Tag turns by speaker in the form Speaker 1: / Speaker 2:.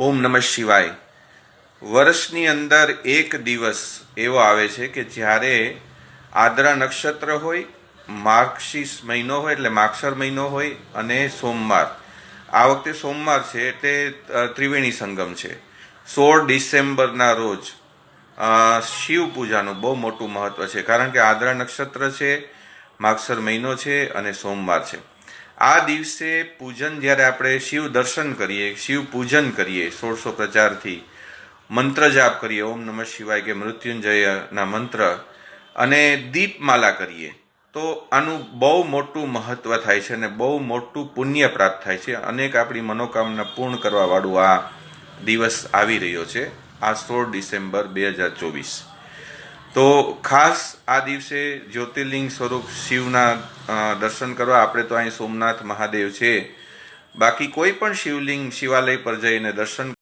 Speaker 1: ઓમ નમઃ શિવાય। વર્ષની અંદર એક દિવસ એવો આવે છે કે જ્યારે આદ્રા નક્ષત્ર હોય, માર્ગશીર્ષ મહિનો હોય એટલે માગશર મહિનો હોય અને સોમવાર। આ વખતે સોમવાર છે એટલે ત્રિવેણી સંગમ છે। 16 ડિસેમ્બરના રોજ શિવ પૂજાનું બહુ મોટું મહત્વ છે, કારણ કે આદ્રા નક્ષત્ર છે, માગશર મહિનો છે અને સોમવાર છે। આ દિવસે પૂજન જ્યારે આપણે શિવ દર્શન કરીએ, શિવ પૂજન કરીએ, 1600 પ્રચારથી મંત્ર જાપ કરીએ, ઓમ નમઃ શિવાય કે મૃત્યુંજયના મંત્ર, અને દીપમાલા કરીએ તો આનું બહુ મોટું મહત્વ થાય છે અને બહુ મોટું પુણ્ય પ્રાપ્ત થાય છે। અનેક આપણી મનોકામના પૂર્ણ કરવાવાળું આ દિવસ આવી રહ્યો છે, આ 16 ડિસેમ્બર 2024। તો ખાસ આ દિવસે જ્યોતિર્લિંગ સ્વરૂપ શિવના દર્શન કરવા। આપણે તો અહીં સોમનાથ મહાદેવ છે, બાકી કોઈ પણ શિવલિંગ શિવાલય પર જઈને દર્શન